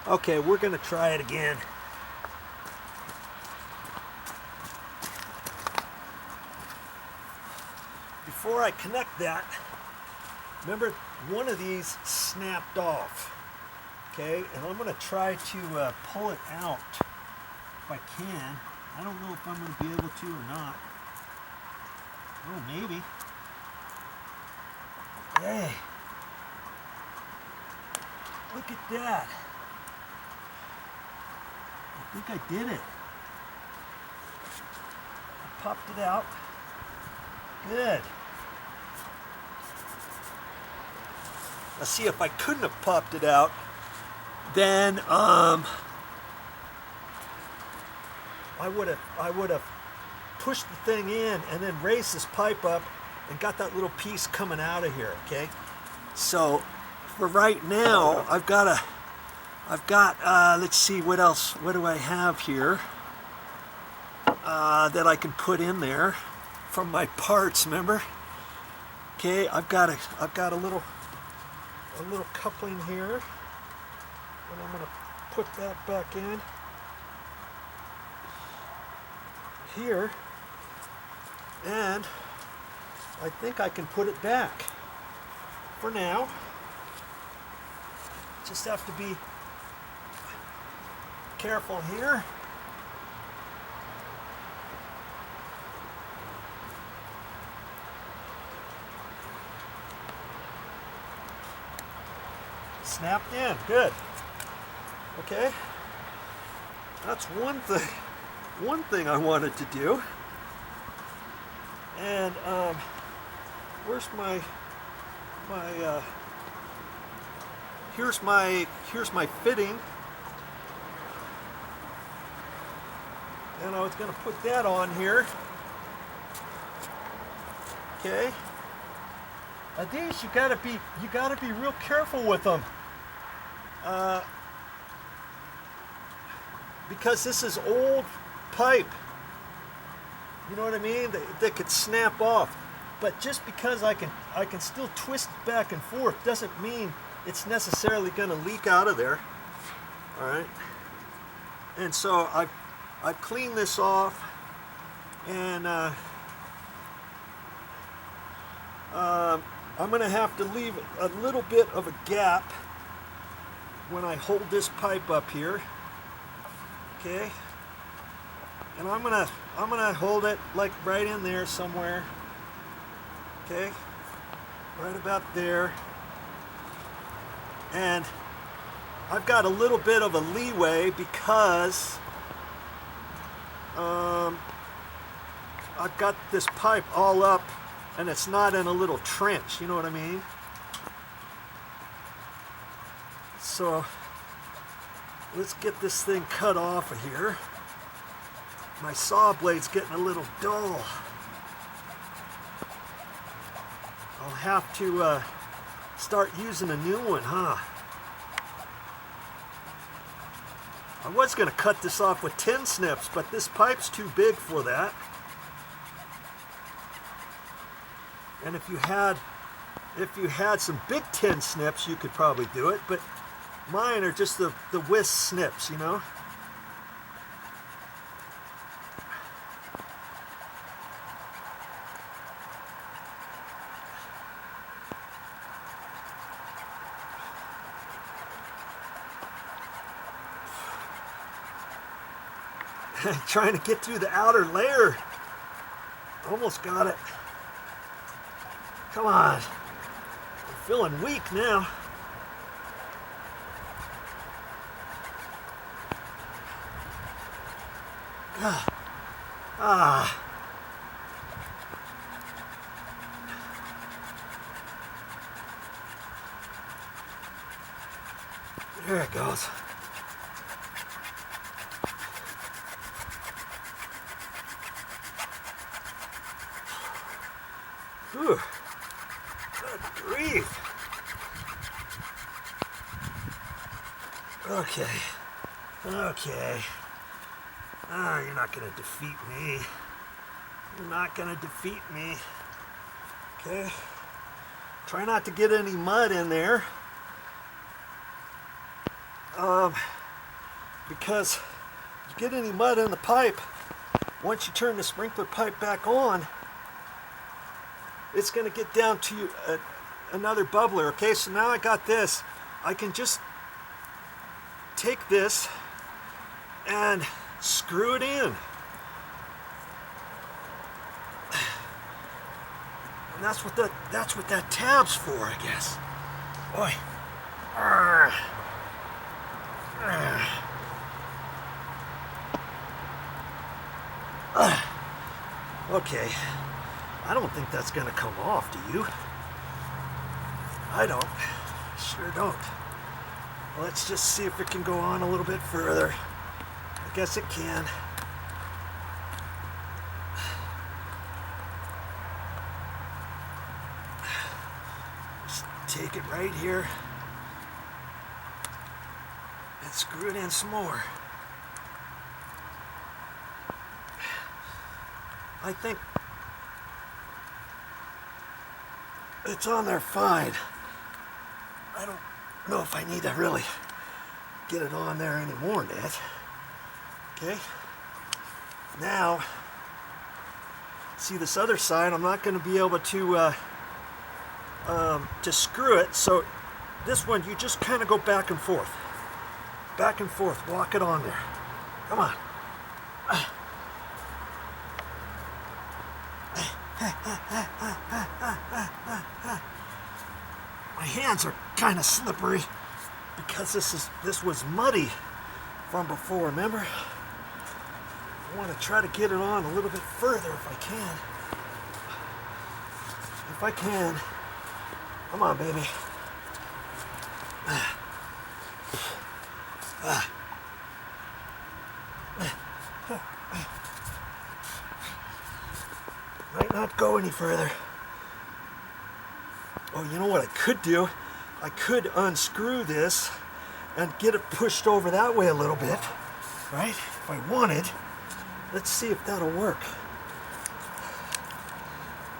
Okay, we're gonna try it again. Before I connect that, remember one of these snapped off. Okay, and I'm gonna try to pull it out if I can. I don't know if I'm gonna be able to or not. Oh, maybe. Hey, look at that. I think I did it. I popped it out. Good. Let's see, if I couldn't have popped it out, then I would have pushed the thing in and then raised this pipe up and got that little piece coming out of here. Okay, so for right now I've got let's see, what else, what do I have here that I can put in there from my parts, remember? Okay, I've got a little coupling here, and I'm going to put that back in here, and I think I can put it back for now. Just have to be careful here. Snapped in, good. Okay, that's one thing I wanted to do. And where's my here's my fitting, and I was going to put that on here. Okay, these you gotta be real careful with them. Because this is old pipe, you know what I mean? That could snap off. But just because I can still twist it back and forth doesn't mean it's necessarily going to leak out of there. All right. And so I've cleaned this off, and I'm going to have to leave a little bit of a gap when I hold this pipe up here. Okay, and I'm gonna hold it like right in there somewhere. Okay, right about there, and I've got a little bit of a leeway because I've got this pipe all up and it's not in a little trench, you know what I mean? So let's get this thing cut off of here. My saw blade's getting a little dull. I'll have to start using a new one, huh? I was going to cut this off with 10 snips, but this pipe's too big for that. And if you had some big 10 snips, you could probably do it, but mine are just the whisk snips, you know? Trying to get through the outer layer. Almost got it. Come on. I'm feeling weak now. There it goes. Whew. Good grief. Okay. Okay. Ah, you're not going to defeat me. You're not going to defeat me. Okay. Try not to get any mud in there. because you get any mud in the pipe, once you turn the sprinkler pipe back on, it's going to get down to another bubbler. Okay, so now I got this. I can just take this and screw it in. And that's what that tab's for, I guess. Boy. Okay. I don't think that's gonna come off, do you? I don't. Sure don't. Let's just see if it can go on a little bit further. I guess it can. Just take it right here and screw it in some more. I think it's on there fine. I don't know if I need to really get it on there anymore, Ned. Okay. Now, see this other side, I'm not going to be able to screw it. So this one, you just kind of go back and forth. Back and forth. Walk it on there. Come on. My hands are kind of slippery because this was muddy from before, remember? I want to try to get it on a little bit further if I can. If I can. Come on, baby. Might not go any further. Oh, you know what I could do? I could unscrew this and get it pushed over that way a little bit, right? If I wanted. Let's see if that'll work.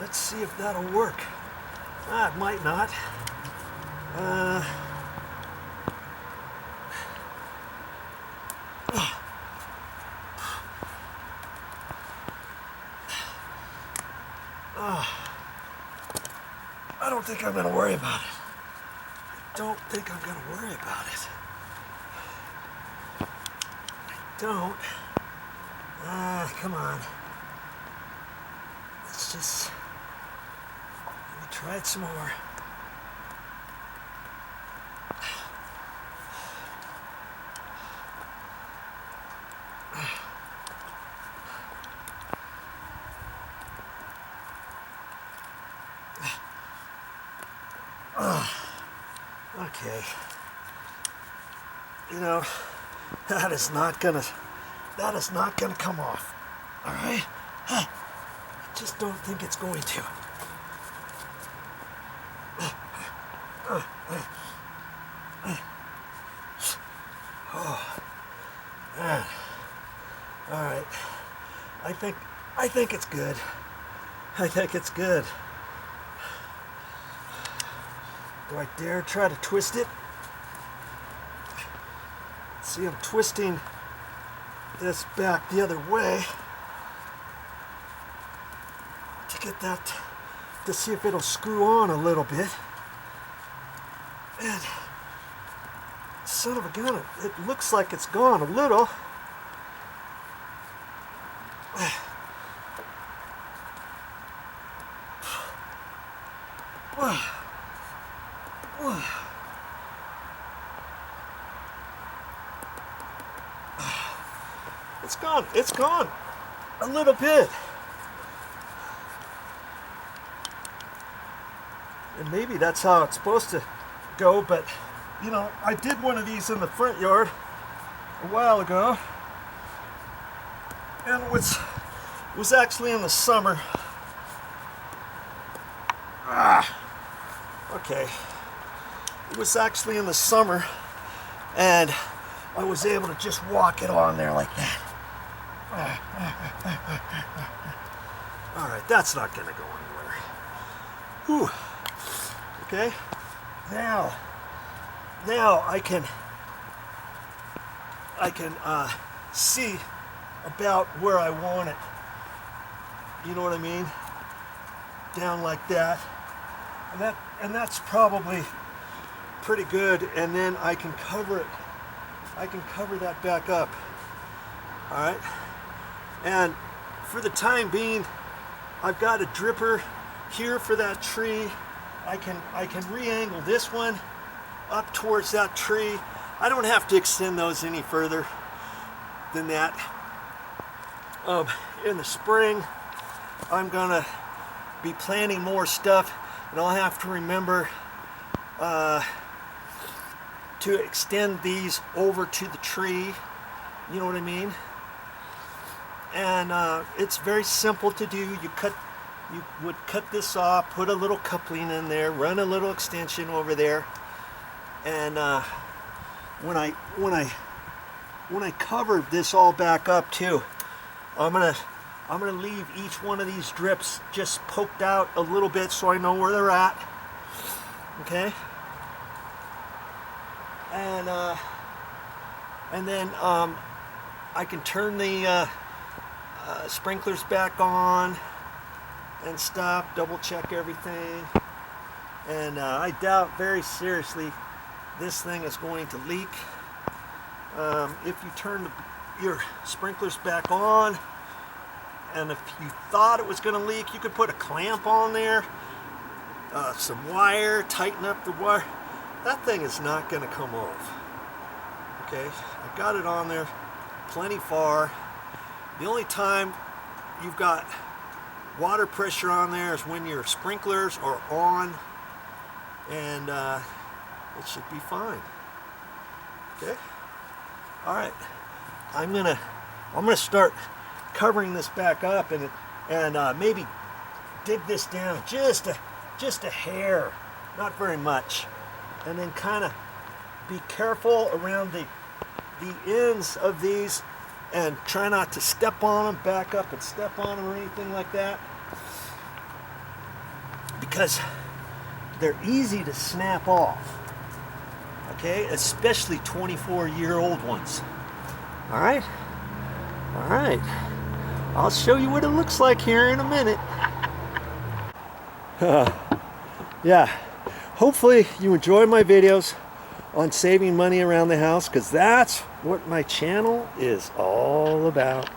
Let's see if that'll work. Ah, it might not. I don't think I'm going to worry about it. I don't think I'm going to worry about it. I don't. Come on. Let's just... Let me try it some more. Okay. You know, that is not gonna come off. All right? I just don't think it's going to. Oh. All right. I think it's good. I think it's good. Do I dare try to twist it? See, I'm twisting this back the other way to get that, to see if it'll screw on a little bit. And son of a gun, it looks like it's gone a little. It's gone a little bit. And maybe that's how it's supposed to go, but you know, I did one of these in the front yard a while ago, and it was actually in the summer. Okay. It was actually in the summer, and I was able to just walk it on there like that. All right, that's not going to go anywhere. Whew. Okay. Now I can see about where I want it. You know what I mean? Down like that. And that's probably pretty good. And then I can cover it. I can cover that back up. All right. And for the time being, I've got a dripper here for that tree. I can re-angle this one up towards that tree. I don't have to extend those any further than that. In the spring, I'm gonna be planting more stuff, and I'll have to remember to extend these over to the tree. You know what I mean? And it's very simple to do. You would cut this off, put a little coupling in there, run a little extension over there, and when I cover this all back up too, I'm gonna leave each one of these drips just poked out a little bit so I know where they're at. Okay. And then I can turn the sprinklers back on and stuff, double check everything. And I doubt very seriously this thing is going to leak. If you turn your sprinklers back on, and if you thought it was going to leak, you could put a clamp on there, some wire, tighten up the wire. That thing is not going to come off. Okay, I got it on there plenty far. The only time you've got water pressure on there is when your sprinklers are on, and it should be fine. Okay. All right. I'm gonna start covering this back up and maybe dig this down just a hair, not very much, and then kind of be careful around the ends of these and try not to step on them, back up and step on them or anything like that, because they're easy to snap off. Okay, especially 24-year-old ones. All right, I'll show you what it looks like here in a minute. Yeah, hopefully you enjoy my videos on saving money around the house, because that's what my channel is all about.